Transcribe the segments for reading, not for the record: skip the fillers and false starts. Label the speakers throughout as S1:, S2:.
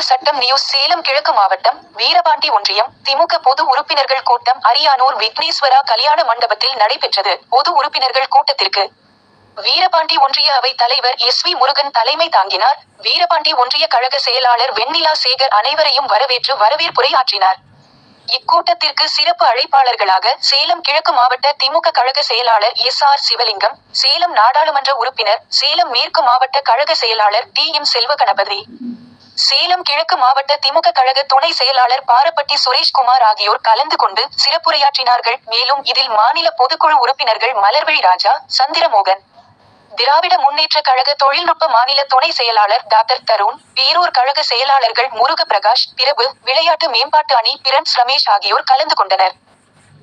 S1: சட்டம் நியூஸ். சேலம் கிழக்கு மாவட்டம் வீரபாண்டி ஒன்றியம் திமுக பொது உறுப்பினர்கள் கூட்டம் அரியானூர் விக்னேஸ்வரா கல்யாண மண்டபத்தில் நடைபெற்றது. பொது உறுப்பினர்கள் கூட்டத்திற்கு வீரபாண்டி ஒன்றிய அவை தலைவர் எஸ்.வி. முருகன் தலைமை தாங்கினார். வீரபாண்டி ஒன்றிய கழக செயலாளர் வெண்ணிலா சேகர் அனைவரையும் வரவேற்று வரவேற்புரை ஆற்றினார். இக்கூட்டத்திற்கு சிறப்பு அழைப்பாளர்களாக சேலம் கிழக்கு மாவட்ட திமுக கழக செயலாளர் எஸ்.ஆர். சிவலிங்கம், சேலம் நாடாளுமன்ற உறுப்பினர், சேலம் மேற்கு மாவட்ட கழக செயலாளர் டி.எம். செல்வகணபதி, சேலம் கிழக்கு மாவட்ட திமுக கழக துணை செயலாளர் பாரப்பட்டி சுரேஷ்குமார் ஆகியோர் கலந்து கொண்டு சிறப்புரையாற்றினார்கள். மேலும் இதில் மாநில பொதுக்குழு உறுப்பினர்கள் மலர்விழி ராஜா, சந்திரமோகன், திராவிட முன்னேற்ற கழக தொழில்நுட்ப மாநில துணை செயலாளர் டாக்டர் தருண், பேரூர் கழக செயலாளர்கள் முருகப்பிரகாஷ், பிரபு, விளையாட்டு மேம்பாட்டு அணி பிரின்ஸ் ரமேஷ் ஆகியோர் கலந்து கொண்டனர்.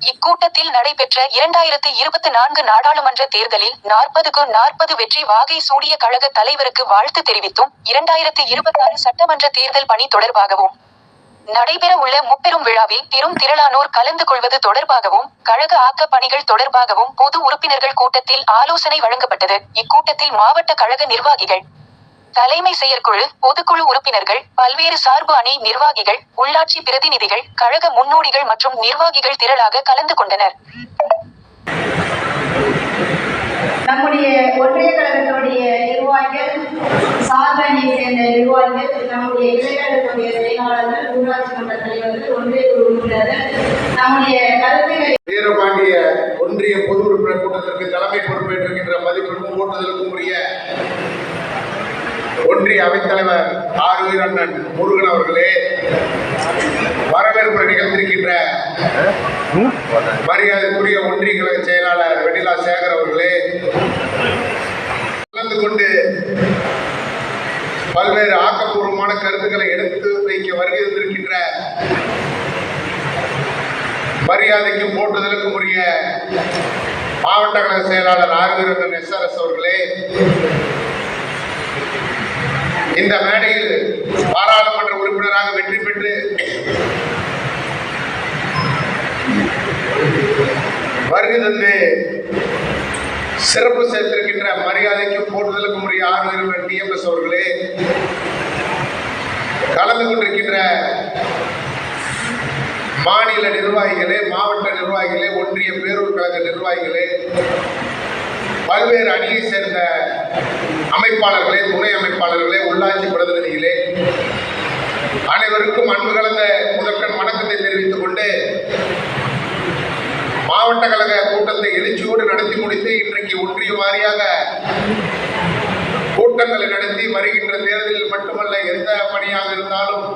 S1: இக்கூட்டத்தில் நடைபெற்ற 2024 நாடாளுமன்ற தேர்தலில் 40க்கு 40 வெற்றி வாகை சூடிய கழக தலைவருக்கு வாழ்த்து தெரிவித்தும் 2026 சட்டமன்ற தேர்தல் பணி தொடர்பாகவும் நடைபெற உள்ள முப்பெரும் விழாவில் பெரும் திரளானோர் கலந்து கொள்வது தொடர்பாகவும் கழக ஆக்க பணிகள் தொடர்பாகவும் பொது உறுப்பினர்கள் கூட்டத்தில் ஆலோசனை வழங்கப்பட்டது. இக்கூட்டத்தில் மாவட்ட கழக நிர்வாகிகள், தலைமை செயற்குழு, பொதுக்குழு உறுப்பினர்கள், பல்வேறு சார்பு அணி நிர்வாகிகள், உள்ளாட்சி பிரதிநிதிகள், கழக முன்னோடிகள் மற்றும் நிர்வாகிகள் திரளாக கலந்து கொண்டனர்.
S2: நம்முடைய ஒன்றிய கழகத்துடைய நிர்வாகிகள், சார்பு அணியை சேர்ந்த நிர்வாகிகள், நம்முடைய இளைஞர்களுடைய செயலாளர்கள், ஊராட்சி மன்ற தலைவர்கள், ஒன்றிய குழு உறுப்பினர்கள், நம்முடைய கருத்துக்களை
S3: வீரபாண்டிய ஒன்றிய பொது உறுப்பினர் கூட்டத்திற்கு தலைமை பொறுப்பேற்றிருக்கின்ற மதிப்பிற்கும் போற்றுதலுக்கும் உரிய ஒன்றிய அவைத்தலைவர் ஆர். வீரண்ணன் முருகன் அவர்களே, வரவேற்பு நிகழ்த்திருக்கின்ற மரியாதைக்குரிய ஒன்றிய கழக செயலாளர் வெண்ணிலா சேகர் அவர்களே, கலந்து கொண்டு பல்வேறு ஆக்கப்பூர்வமான கருத்துக்களை எடுத்து வைக்க வருகை வந்திருக்கின்ற மரியாதைக்கும் போற்றுதலுக்கும் உரிய மாவட்ட கழக செயலாளர் ஆர். வீரண்ணன் எஸ்.ஆர்.எஸ். அவர்களே, இந்த மேடையில் பாராளுமன்ற உறுப்பினராக வெற்றி பெற்று வருகை தந்து சிறப்பு சேர்த்திருக்கின்ற மரியாதைக்கும் போற்றுதலுக்கும் உரிய ஆர். வீரண்ணன் டி.எம்.எஸ். அவர்களே, கலந்து கொண்டிருக்கின்ற மாநில நிர்வாகிகளே, மாவட்ட நிர்வாகிகளே, ஒன்றிய பேரூர் கழக நிர்வாகிகளே, பல்வேறு அணியை சேர்ந்த அமைப்பாளர்களே, துணை அமைப்பாளர்களே, உள்ளாட்சி பிரதிநிதிகளே, அனைவருக்கும் அன்பு கலந்த முதற்கண் வணக்கத்தை தெரிவித்துக் கொண்டு மாவட்ட கழக கூட்டத்தை எழுச்சியோடு நடத்தி முடித்து இன்றைக்கு ஒன்றிய வாரியாக கூட்டங்களை நடத்தி வருகின்ற தேர்தலில் மட்டுமல்ல, எந்த பணியாக இருந்தாலும்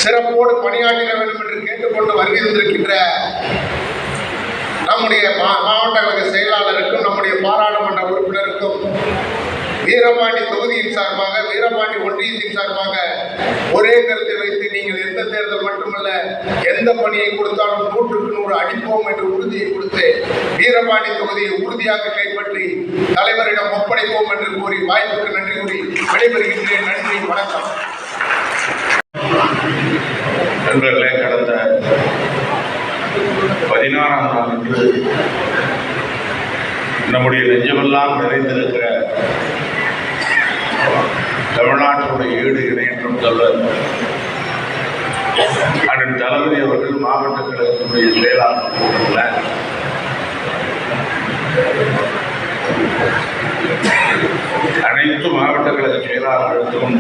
S3: சிறப்போடு பணியாற்ற வேண்டும் என்று கேட்டுக்கொண்டு வருகை வந்திருக்கின்ற நம்முடைய மாவட்ட கழக செயலாளருக்கும் நம்முடைய பாராளுமன்ற உறுப்பினருக்கும் வீரபாண்டி தொகுதியின் சார்பாக, வீரபாண்டி ஒன்றியத்தின் சார்பாக ஒரே கருத்தை வைத்து நீங்கள் எந்த தேர்தல் மட்டுமல்ல, எந்த பணியை கொடுத்தாலும் 100க்கு 100 அடிப்போம் என்று உறுதியை கொடுத்து வீரபாண்டி தொகுதியை உறுதியாக கைப்பற்றி தலைவரிடம் ஒப்படைப்போம் என்று கூறி வாய்ப்புக்கு நன்றி கூறி விடைபெறுகின்றேன். நன்றி, வணக்கம்.
S4: நண்பர்களே, கடந்த 16ஆம் நாளன்று நம்முடைய நெஞ்சமெல்லாம் நிறைந்திருக்கிற தமிழ்நாட்டுடைய ஈடு இணையற்ற முதல்வர் அண்ணன் தளபதி அவர்கள் மாவட்ட கழகத்துடைய செயலாளர் கூட்டத்தில் அனைத்து மாவட்ட கழக செயலாளர்களுக்கும்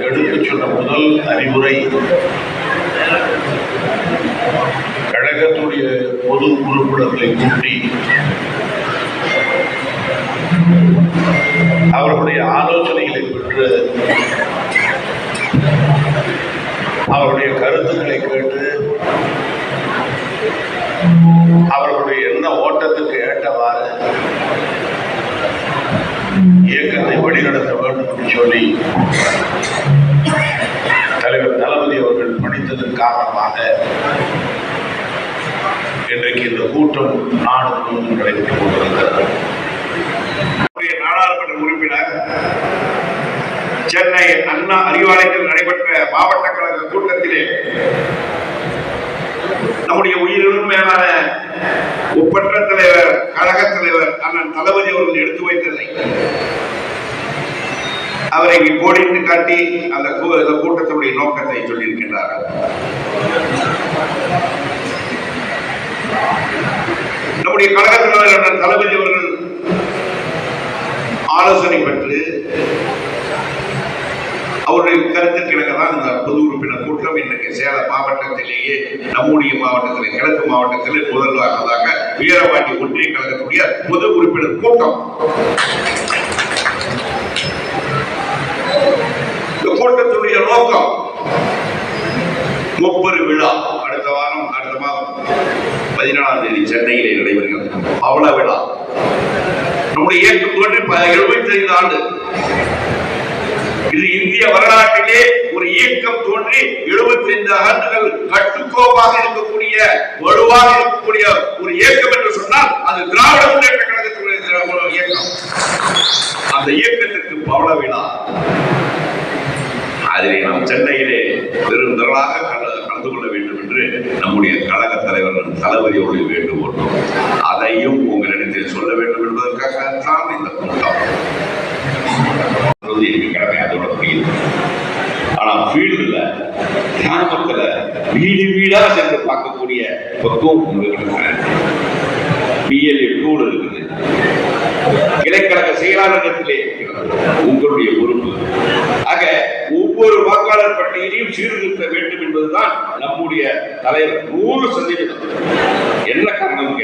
S4: எடுத்துச் சொன்ன முதல் அறிவுரை, கழகத்துடைய பொது உறுப்பினர்களை கூட்டி அவர்களுடைய ஆலோசனைகளை பெற்று அவருடைய கருத்துக்களை கேட்டு அவர்களுடைய என்ன ஓட்டத்துக்கு ஏற்றவாறு இயக்கத்தை வழிநடத்த வேண்டும் என்று சொல்லி தலைவர் தளபதி அவர்கள் பணித்ததன் காரணமாக இன்றைக்கு இந்த கூட்டம் நாடு முழுவதும் நடைபெற்றுக் கொண்டிருக்கிறது. நாடாளுமன்ற உறுப்பினர் சென்னை அண்ணா அறிவாலயத்தில் நடைபெற்ற மாவட்ட கழக கூட்டத்திலே நம்முடைய உயிரினும் மேலான ஒப்பற்ற தலைவர், கழக தலைவர் அண்ணன் தளபதி அவர்கள் எடுத்து வைத்ததை அவரை கோடிட்டு காட்டி அந்த கூட்டத்தினுடைய நோக்கத்தை சொல்லியிருக்கின்றார்கள். நம்முடைய கழகத்தினர் தளபதி அவர்கள் ஆலோசனை பெற்று அவருடைய கருத்துக்கிழங்க தான் இந்த பொது உறுப்பினர் கூட்டம் இன்றைக்கு சேலம் மாவட்டத்திலேயே நம்முடைய மாவட்டத்தில் கிழக்கு மாவட்டத்தில் முதல்வராக வீரபாண்டி ஒன்றிய கழகத்துடைய பொது உறுப்பினர் கூட்டம். இந்த கூட்டத்துடைய நோக்கம் முப்பெரு விழா அடுத்த மாதம் 14ஆம் தேதி சென்னையிலே நடைபெறுகிறது. பவள விழா நம்முடைய இயக்கம் தோன்றி 75 ஆண்டு. இது இந்திய வரலாற்றிலே ஒரு இயக்கம் தோன்றி 75 ஆண்டுகள் கட்டுக்கோப்பாக இருக்கக்கூடிய வலுவாக இருக்கக்கூடிய ஒரு இயக்கம் என்று சொன்னால் அது திராவிட முன்னேற்ற கழகத்துடைய இயக்கம். அந்த இயக்கத்திற்கு பவள விழா. அதிலே நாம் சென்னையிலே பெரும் திரளாக கலந்து கொள்ள வேண்டும் என்று நம்முடைய கழக தலைவர் தளபதியோடு வேண்டுகோள். அதையும் உங்களிடத்தில் சொல்ல வேண்டும் என்பதற்காகத்தான் இந்த கூட்டம். கடமை அதோட புரியுது. ஆனா ஃபீல்டுல கிராமத்துல வீடு வீடா சென்று பார்க்கக்கூடிய பக்குவம் பிஎல்ஏ டூல் இருக்குது. கிளைக்கழக செயலாளர்களிலே உங்களுடைய பொறுப்பு. ஆக ஒவ்வொரு வாக்காளர் பட்டியலையும் சீர்திருத்த வேண்டும் என்பதுதான் நம்முடைய தலைவர் 100% என்ன காரணம்